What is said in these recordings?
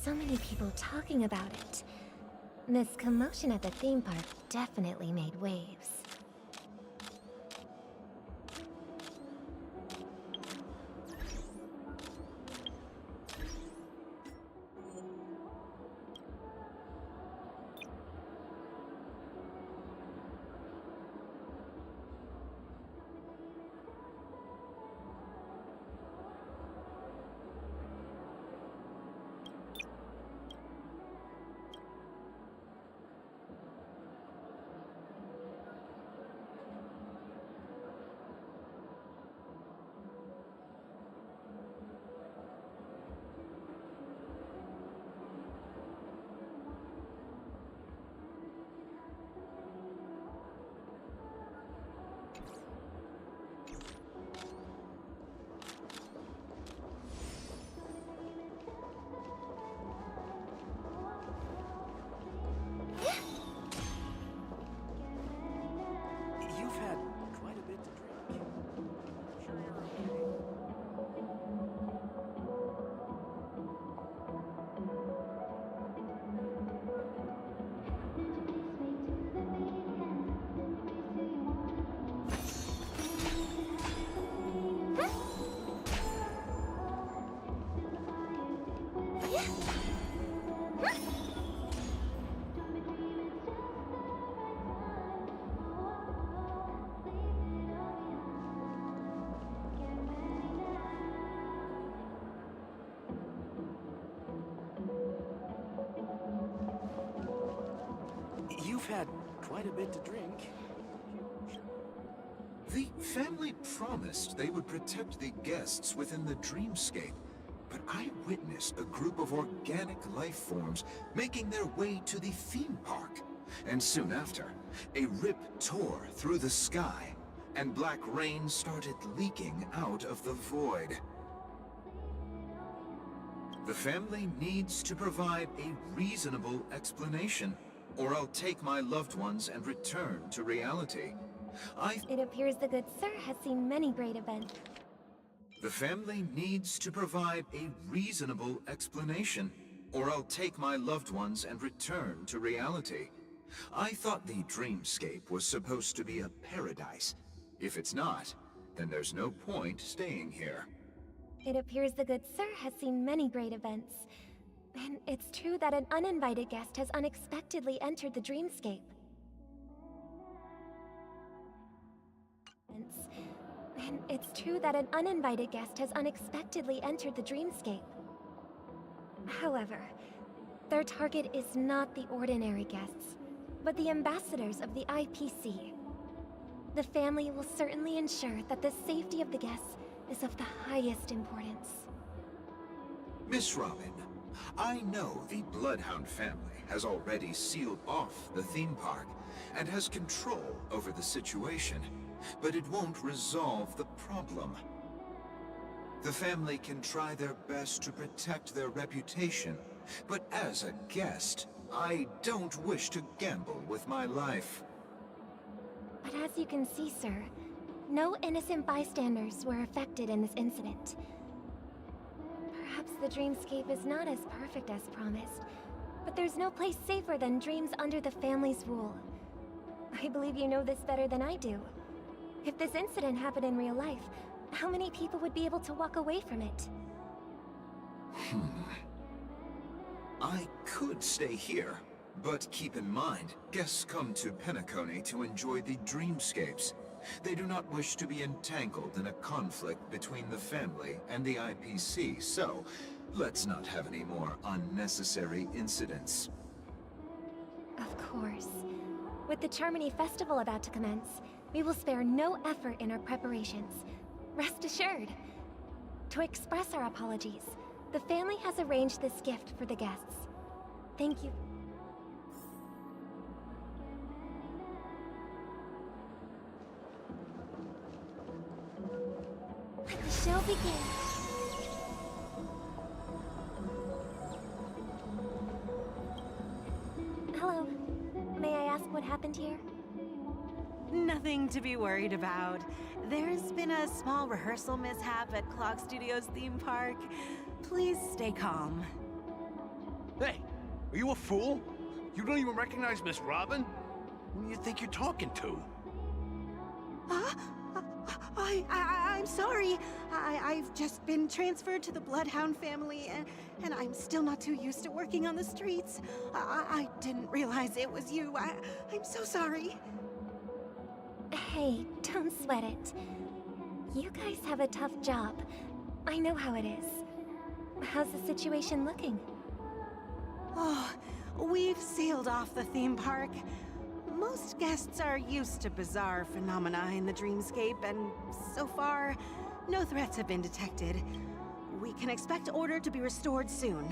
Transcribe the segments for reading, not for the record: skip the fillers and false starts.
so many people talking about it. This commotion at the theme park definitely made waves. You've had quite a bit to drink. Sure you're okay? You've had quite a bit to drink. The family promised they would protect the guests within the dreamscape, but I witnessed a group of organic life forms making their way to the theme park. And soon after, a rip tore through the sky, and black rain started leaking out of the void. The family needs to provide a reasonable explanation, or I'll take my loved ones and return to reality. It appears the good sir has seen many great events. The family needs to provide a reasonable explanation, or I'll take my loved ones and return to reality. I thought the dreamscape was supposed to be a paradise. If it's not, then there's no point staying here. It appears the good sir has seen many great events. And it's true that an uninvited guest has unexpectedly entered the dreamscape. And it's true that an uninvited guest has unexpectedly entered the dreamscape. However, their target is not the ordinary guests, but the ambassadors of the IPC. The family will certainly ensure that the safety of the guests is of the highest importance. Miss Robin, I know the Bloodhound family has already sealed off the theme park and has control over the situation, but it won't resolve the problem. The family can try their best to protect their reputation, but as a guest, I don't wish to gamble with my life. But as you can see, sir, no innocent bystanders were affected in this incident. Perhaps the dreamscape is not as perfect as promised, but there's no place safer than dreams under the family's rule. I believe you know this better than I do. If this incident happened in real life, how many people would be able to walk away from it? I could stay here, but keep in mind, guests come to Penacony to enjoy the dreamscapes. They do not wish to be entangled in a conflict between the family and the IPC, so let's not have any more unnecessary incidents. Of course. With the Charmony Festival about to commence, we will spare no effort in our preparations. Rest assured. To express our apologies, the family has arranged this gift for the guests. Thank you. Let the show begin. Hello. May I ask what happened here? Nothing to be worried about. There's been a small rehearsal mishap at Clock Studios theme park. Please stay calm. Hey, are you a fool? You don't even recognize Miss Robin? Who do you think you're talking to? Huh? I'm sorry. I've just been transferred to the Bloodhound family, and I'm still not too used to working on the streets. I didn't realize it was you. I'm so sorry. Hey, don't sweat it. You guys have a tough job. I know how it is. How's the situation looking? Oh, we've sealed off the theme park. Most guests are used to bizarre phenomena in the dreamscape, and so far, no threats have been detected. We can expect order to be restored soon.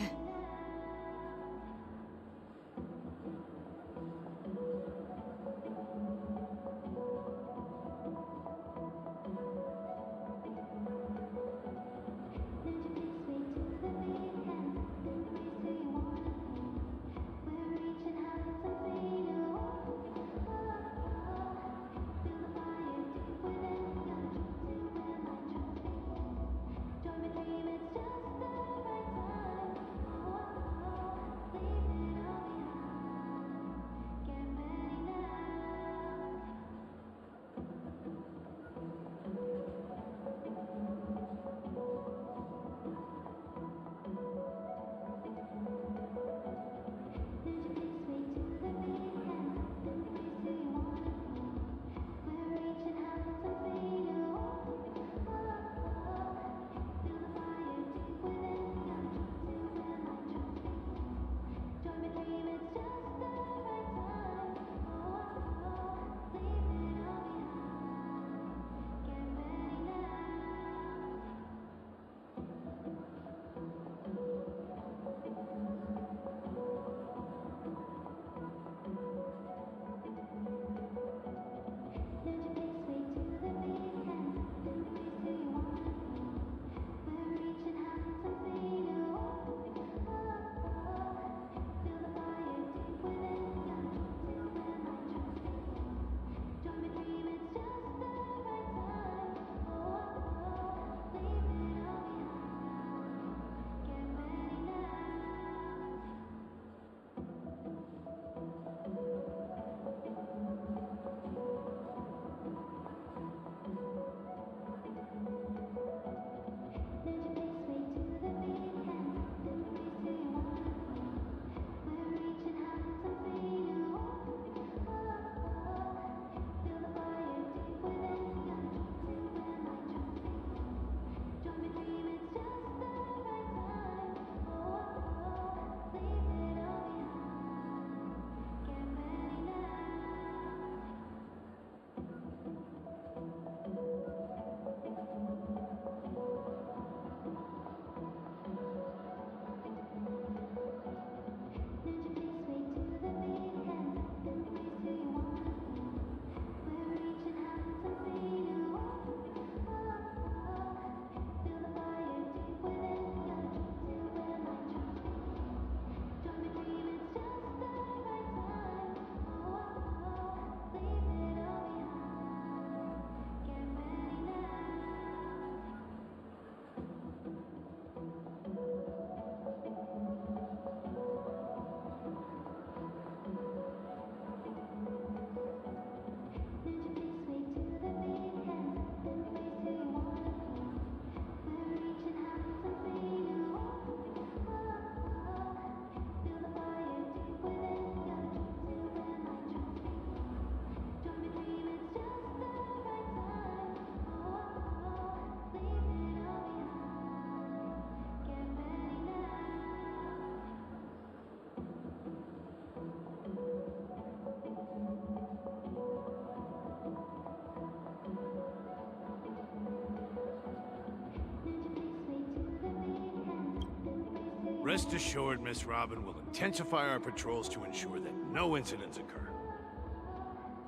Rest assured, Miss Robin will intensify our patrols to ensure that no incidents occur.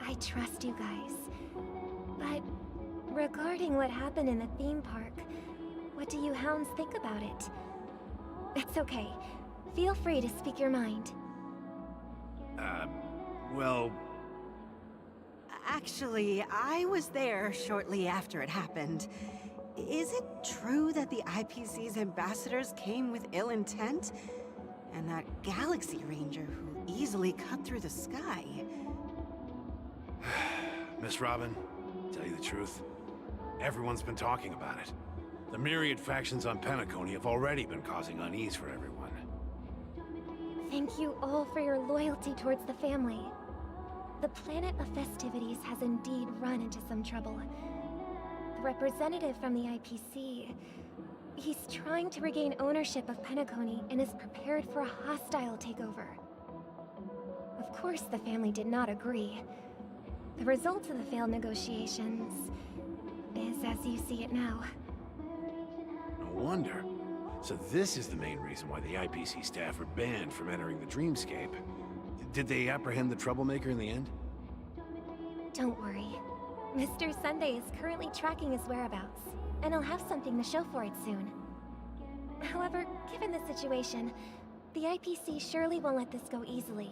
I trust you guys. But regarding what happened in the theme park, what do you hounds think about it? It's okay. Feel free to speak your mind. Well... Actually, I was there shortly after it happened. Is it true that the IPC's ambassadors came with ill intent? And that Galaxy Ranger who easily cut through the sky. Miss Robin, tell you the truth, everyone's been talking about it. The myriad factions on Penacony have already been causing unease for everyone. Thank you all for your loyalty towards the family. The planet of festivities has indeed run into some trouble. The representative from the IPC, he's trying to regain ownership of Penacony and is prepared for a hostile takeover. Of course, the family did not agree. The result of the failed negotiations is as you see it now. No wonder. So this is the main reason why the IPC staff are banned from entering the Dreamscape. Did they apprehend the troublemaker in the end? Don't worry. Mr. Sunday is currently tracking his whereabouts, and he'll have something to show for it soon. However, given the situation, the IPC surely won't let this go easily.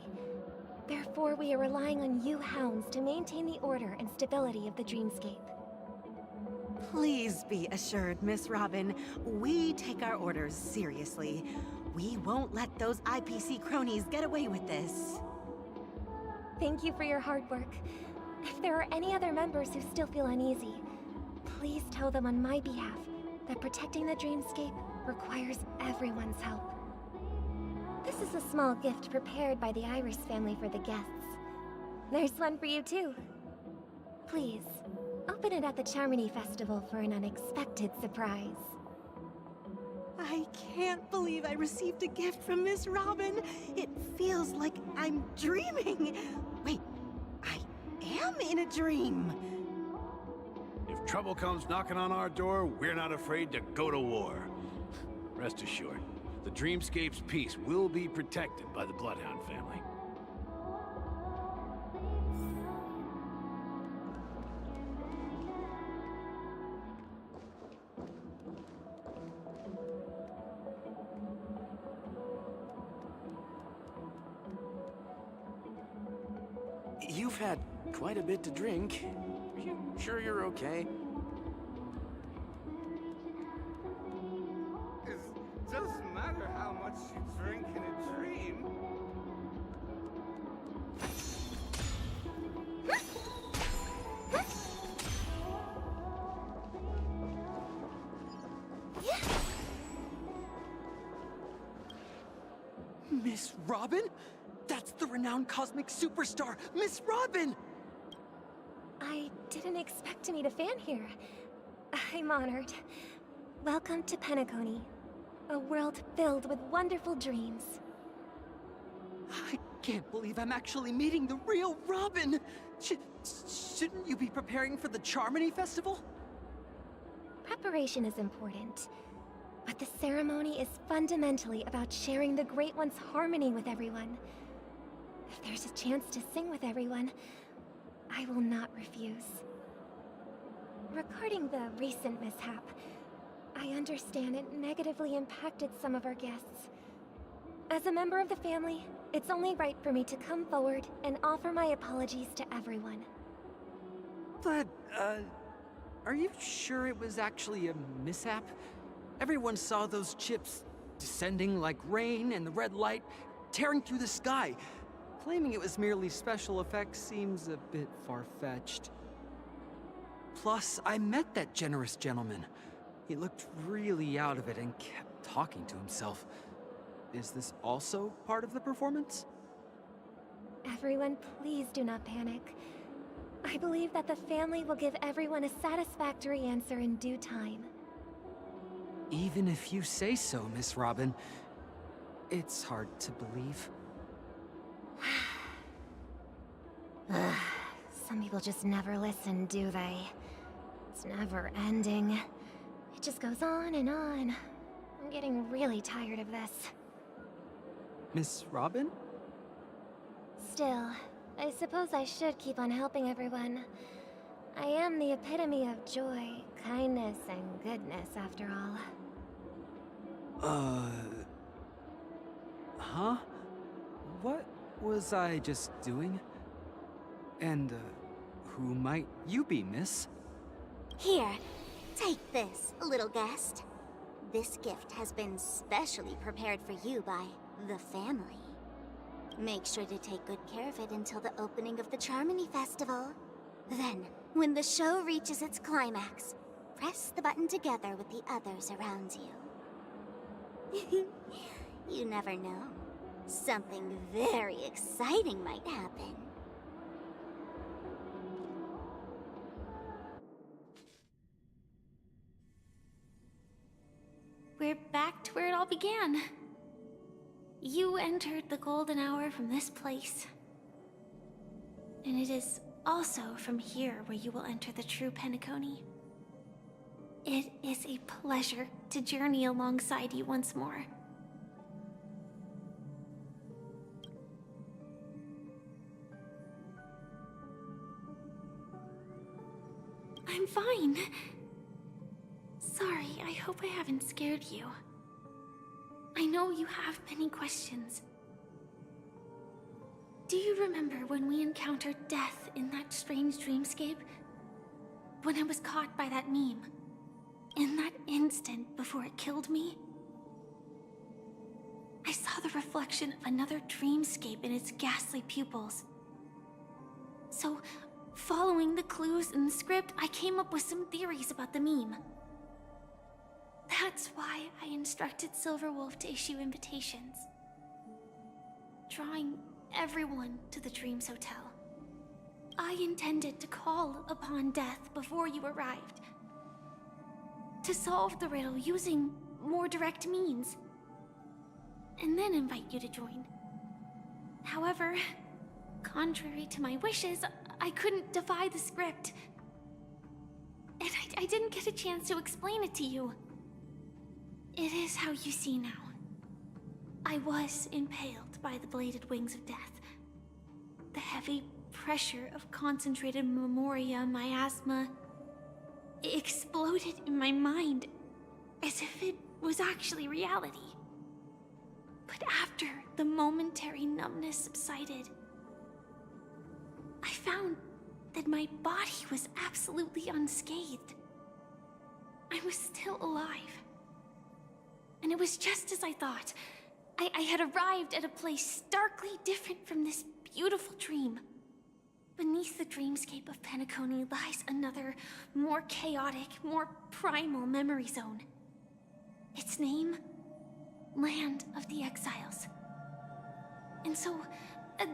Therefore, we are relying on you hounds to maintain the order and stability of the Dreamscape. Please be assured, Miss Robin, we take our orders seriously. We won't let those IPC cronies get away with this. Thank you for your hard work. If there are any other members who still feel uneasy, please tell them on my behalf that protecting the Dreamscape requires everyone's help. This is a small gift prepared by the Iris family for the guests. There's one for you too. Please, open it at the Charmony Festival for an unexpected surprise. I can't believe I received a gift from Miss Robin. It feels like I'm dreaming. Wait, I am in a dream. If trouble comes knocking on our door, we're not afraid to go to war. Rest assured, the Dreamscape's peace will be protected by the Bloodhound family. You've had quite a bit to drink. Are you sure you're okay? It doesn't matter how much you drink in a dream. Miss Robin? That's the renowned cosmic superstar, Miss Robin! I didn't expect to meet a fan here. I'm honored. Welcome to Penacony, a world filled with wonderful dreams. I can't believe I'm actually meeting the real Robin! Shouldn't you be preparing for the Charmony Festival? Preparation is important, but the ceremony is fundamentally about sharing the Great One's harmony with everyone. If there's a chance to sing with everyone, I will not refuse. Regarding the recent mishap, I understand it negatively impacted some of our guests. As a member of the family, it's only right for me to come forward and offer my apologies to everyone. But, are you sure it was actually a mishap? Everyone saw those chips descending like rain and the red light tearing through the sky. Claiming it was merely special effects seems a bit far-fetched. Plus, I met that generous gentleman. He looked really out of it and kept talking to himself. Is this also part of the performance? Everyone, please do not panic. I believe that the family will give everyone a satisfactory answer in due time. Even if you say so, Miss Robin, it's hard to believe. Some people just never listen, do they? It's never ending. It just goes on and on. I'm getting really tired of this. Miss Robin? Still, I suppose I should keep on helping everyone. I am the epitome of joy, kindness, and goodness, after all. Huh? What was I just doing? And, who might you be, miss? Here, take this, little guest. This gift has been specially prepared for you by the family. Make sure to take good care of it until the opening of the Charmony Festival. Then, when the show reaches its climax, press the button together with the others around you. You never know. Something very exciting might happen. We're back to where it all began. You entered the golden hour from this place. And it is also from here where you will enter the true Penacony. It is a pleasure to journey alongside you once more. I'm fine. Sorry, I hope I haven't scared you. I know you have many questions. Do you remember when we encountered death in that strange dreamscape? When I was caught by that meme? In that instant before it killed me? I saw the reflection of another dreamscape in its ghastly pupils. So, following the clues in the script, I came up with some theories about the meme. That's why I instructed Silverwolf to issue invitations, drawing everyone to the Dreams Hotel. I intended to call upon death before you arrived, to solve the riddle using more direct means, and then invite you to join. However, contrary to my wishes, I couldn't defy the script, and I didn't get a chance to explain it to you. It is how you see now. I was impaled by the bladed wings of death. The heavy pressure of concentrated memoria miasma exploded in my mind as if it was actually reality. But after the momentary numbness subsided, I found that my body was absolutely unscathed. I was still alive. And it was just as I thought. I had arrived at a place starkly different from this beautiful dream. Beneath the dreamscape of Penacony lies another, more chaotic, more primal memory zone. Its name? Land of the Exiles. And so,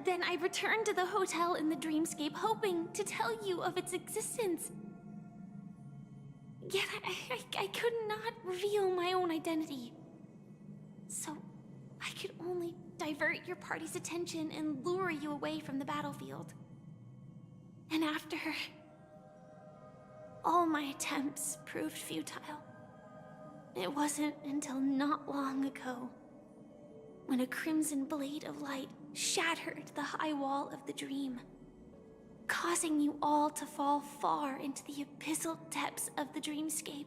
then I returned to the hotel in the dreamscape, hoping to tell you of its existence. Yet I could not reveal my own identity. So, I could only divert your party's attention and lure you away from the battlefield. And after, all my attempts proved futile. It wasn't until not long ago, when a crimson blade of light shattered the high wall of the dream, causing you all to fall far into the abyssal depths of the dreamscape,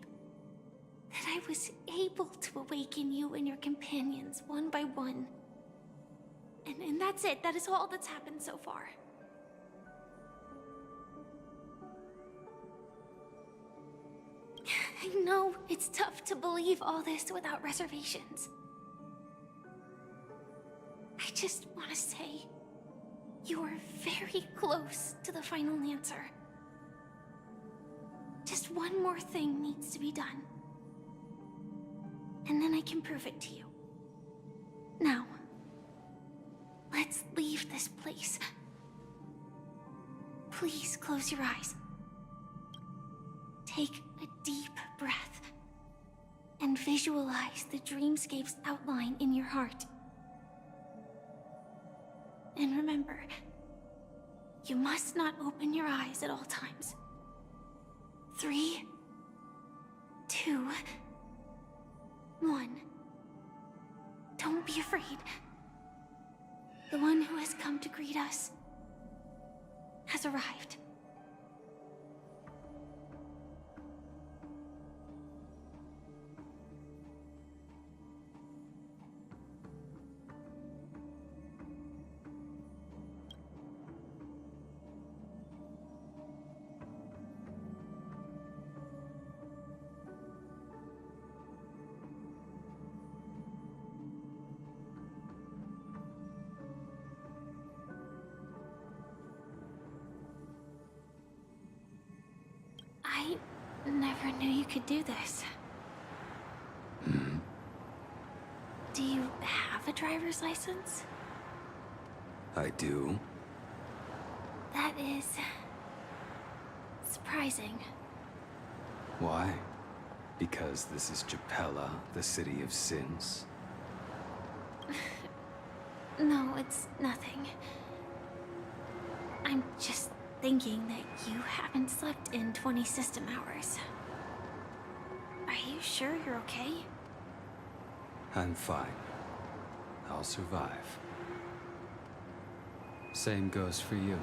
that I was able to awaken you and your companions one by one. And that's it. That is all that's happened so far. I know it's tough to believe all this without reservations. I just want to say, you are very close to the final answer. Just one more thing needs to be done. And then I can prove it to you. Now, let's leave this place. Please close your eyes. Take a deep breath and visualize the dreamscape's outline in your heart. And remember, you must not open your eyes at all times. 3, 2, 1. Don't be afraid. The one who has come to greet us has arrived. never knew you could do this. Do you have a driver's license? I do. That is... surprising. Why? Because this is Japella, the city of sins? No, it's nothing. I'm just thinking that you haven't slept in 20 system hours. Are you sure you're okay? I'm fine. I'll survive. Same goes for you.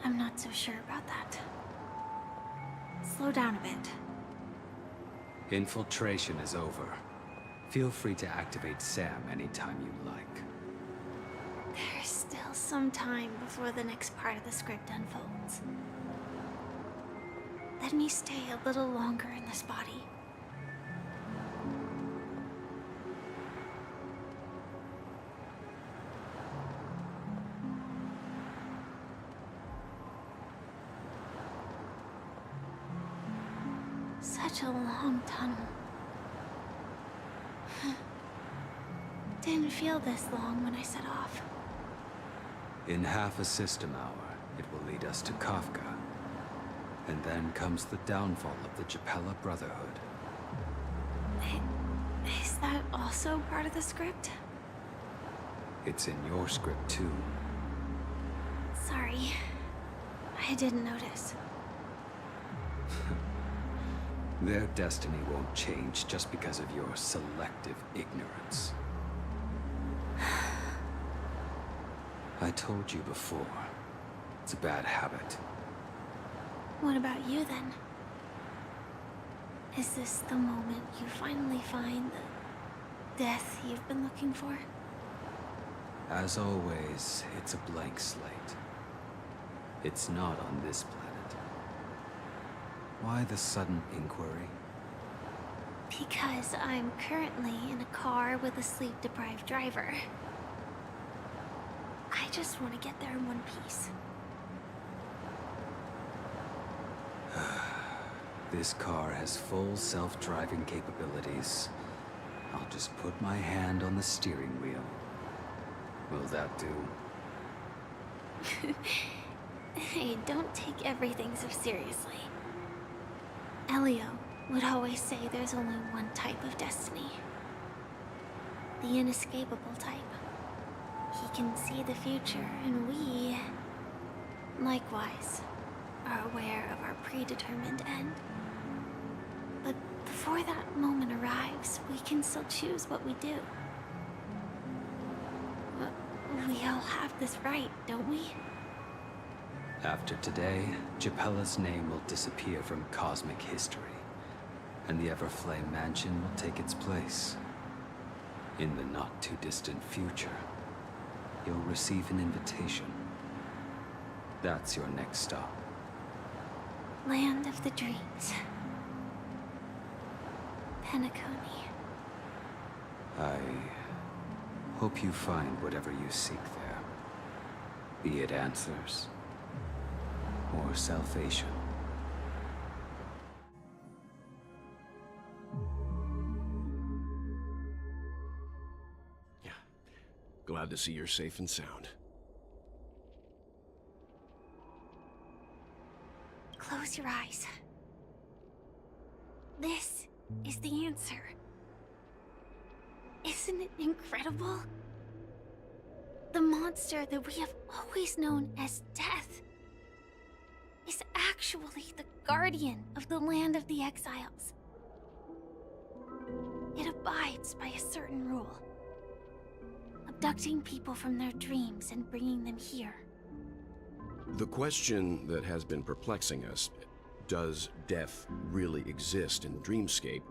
I'm not so sure about that. Slow down a bit. Infiltration is over. Feel free to activate Sam anytime you like. There's still some time before the next part of the script unfolds. Let me stay a little longer in this body. Such a long tunnel. Didn't feel this long when I set off. In half a system hour, it will lead us to Kafka. And then comes the downfall of the Japella Brotherhood. Is that also part of the script? It's in your script too. Sorry. I didn't notice. Their destiny won't change just because of your selective ignorance. I told you before, it's a bad habit. What about you then? Is this the moment you finally find the death you've been looking for? As always, it's a blank slate. It's not on this planet. Why the sudden inquiry? Because I'm currently in a car with a sleep-deprived driver. I just want to get there in one piece. This car has full self-driving capabilities. I'll just put my hand on the steering wheel. Will that do? Hey, don't take everything so seriously. Elio would always say there's only one type of destiny. The inescapable type. He can see the future, and we, likewise, are aware of our predetermined end. But before that moment arrives, we can still choose what we do. We all have this right, don't we? After today, Japella's name will disappear from cosmic history, and the Everflame Mansion will take its place. In the not-too-distant future, you'll receive an invitation. That's your next stop. Land of the Dreams. Penacony. I hope you find whatever you seek there. Be it answers or salvation. Yeah. Glad to see you're safe and sound. Close your eyes. This is the answer. Isn't it incredible? The monster that we have always known as Death is actually the guardian of the land of the exiles. It abides by a certain rule, abducting people from their dreams and bringing them here. The question that has been perplexing us, does death really exist in the dreamscape,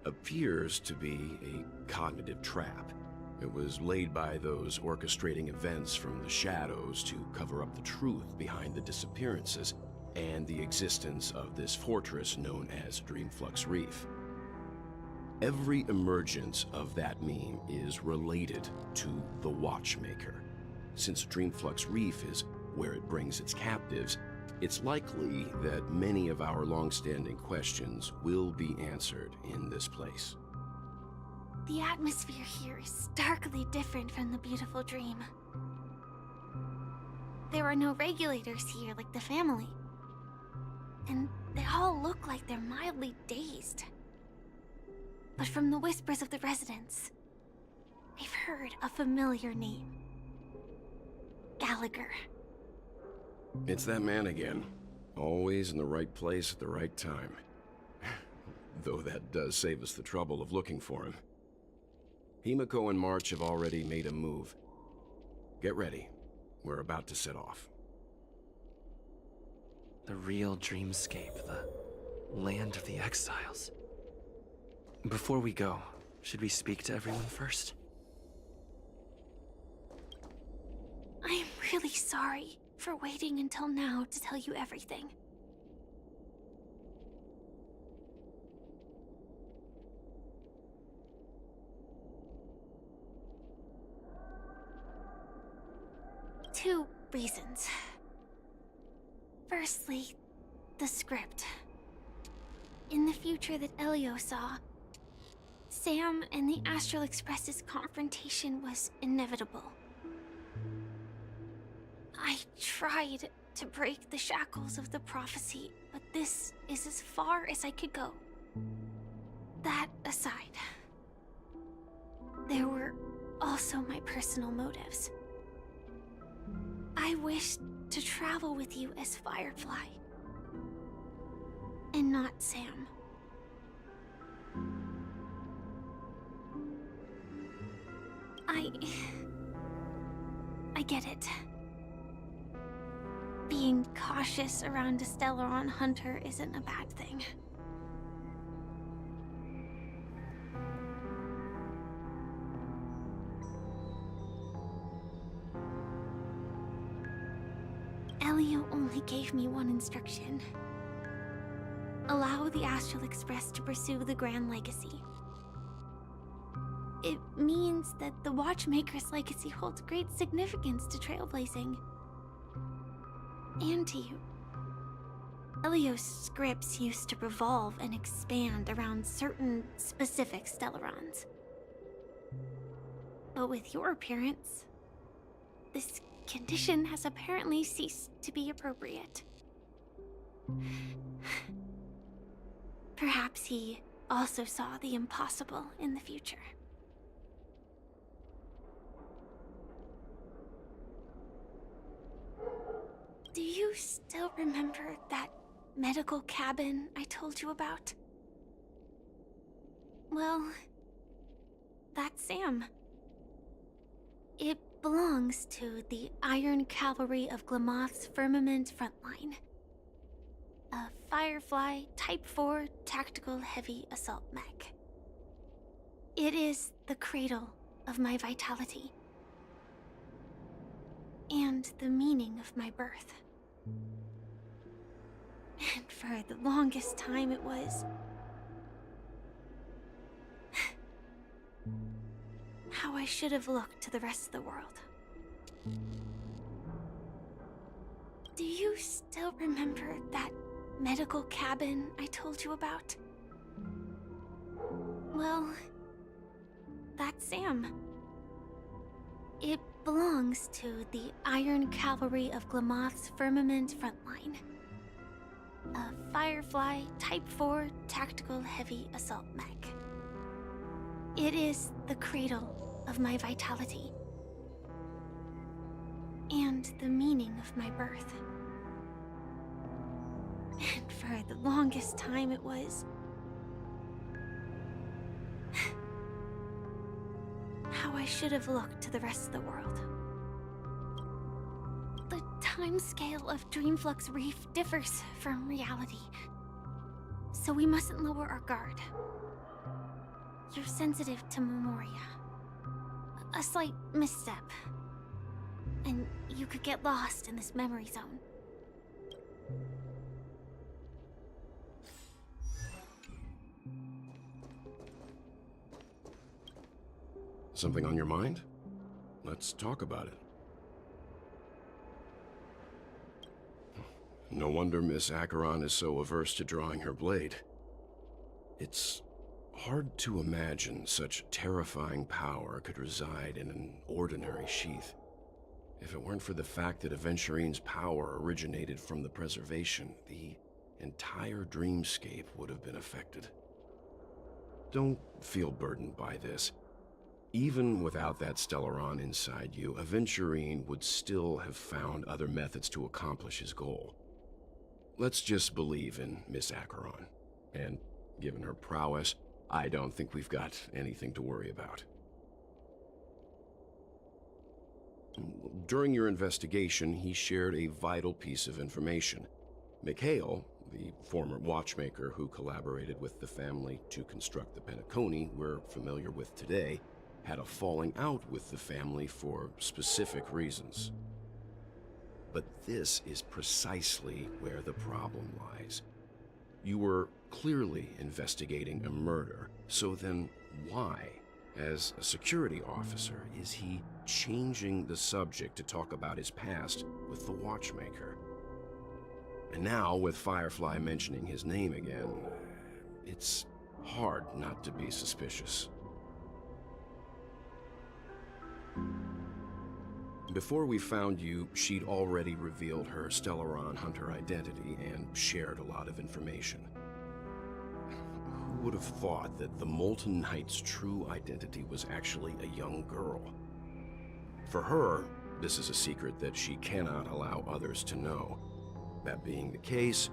appears to be a cognitive trap. It was laid by those orchestrating events from the shadows to cover up the truth behind the disappearances and the existence of this fortress known as Dreamflux Reef. Every emergence of that meme is related to the Watchmaker. Since Dreamflux Reef is where it brings its captives, It's likely that many of our long-standing questions will be answered in this place. The atmosphere here is starkly different from the beautiful dream. There are no regulators here like the family. And they all look like they're mildly dazed. But from the whispers of the residents, I've heard a familiar name. Gallagher. It's that man again. Always in the right place at the right time. Though that does save us the trouble of looking for him. Himiko and March have already made a move. Get ready. We're about to set off. The real dreamscape, the land of the exiles. Before we go, should we speak to everyone first? I'm really sorry for waiting until now to tell you everything. Two reasons. Firstly, the script. In the future that Elio saw, Sam and the Astral Express's confrontation was inevitable. I tried to break the shackles of the prophecy, but this is as far as I could go. That aside, there were also my personal motives. I wished to travel with you as Firefly, and not Sam. I get it. Being cautious around a Stellaron hunter isn't a bad thing. Elio only gave me one instruction. Allow the Astral Express to pursue the Grand Legacy. It means that the Watchmaker's legacy holds great significance to trailblazing. And to you. Elio's scripts used to revolve and expand around certain specific Stellarons. But with your appearance, this condition has apparently ceased to be appropriate. Perhaps he also saw the impossible in the future. Do you still remember that medical cabin I told you about? Well, that's Sam. It belongs to the Iron Cavalry of Glamoth's Firmament Frontline. A Firefly Type 4 Tactical Heavy Assault Mech. It is the cradle of my vitality. And the meaning of my birth. And for the longest time it was how I should have looked to the rest of the world. Do you still remember that medical cabin I told you about? Well, that's Sam. It belongs to the Iron Cavalry of Glamoth's Firmament Frontline. A Firefly Type 4 Tactical Heavy Assault Mech. It is the cradle of my vitality. And the meaning of my birth. And for the longest time it was how I should have looked to the rest of the world. The timescale of Dreamflux Reef differs from reality, so we mustn't lower our guard. You're sensitive to Memoria. A slight misstep, and you could get lost in this memory zone. Something on your mind? Let's talk about it. No wonder Miss Acheron is so averse to drawing her blade. It's hard to imagine such terrifying power could reside in an ordinary sheath. If it weren't for the fact that Aventurine's power originated from the preservation, the entire dreamscape would have been affected. Don't feel burdened by this. Even without that Stellaron inside you, Aventurine would still have found other methods to accomplish his goal. Let's just believe in Miss Acheron, and given her prowess, I don't think we've got anything to worry about. During your investigation, he shared a vital piece of information. Mikhail, the former watchmaker who collaborated with the family to construct the Penacony we're familiar with today, had a falling out with the family for specific reasons. But this is precisely where the problem lies. You were clearly investigating a murder, so then why, as a security officer, is he changing the subject to talk about his past with the watchmaker? And now, with Firefly mentioning his name again, it's hard not to be suspicious. Before we found you, she'd already revealed her Stellaron hunter identity and shared a lot of information. Who would have thought that the Molten Knight's true identity was actually a young girl? For her, this is a secret that she cannot allow others to know. That being the case,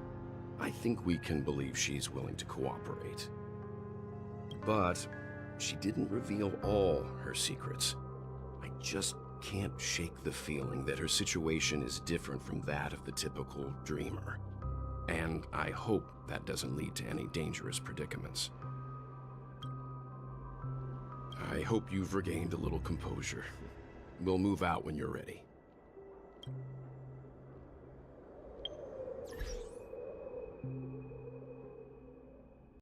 I think we can believe she's willing to cooperate. But she didn't reveal all her secrets. I just can't shake the feeling that her situation is different from that of the typical dreamer. And I hope that doesn't lead to any dangerous predicaments. I hope you've regained a little composure. We'll move out when you're ready.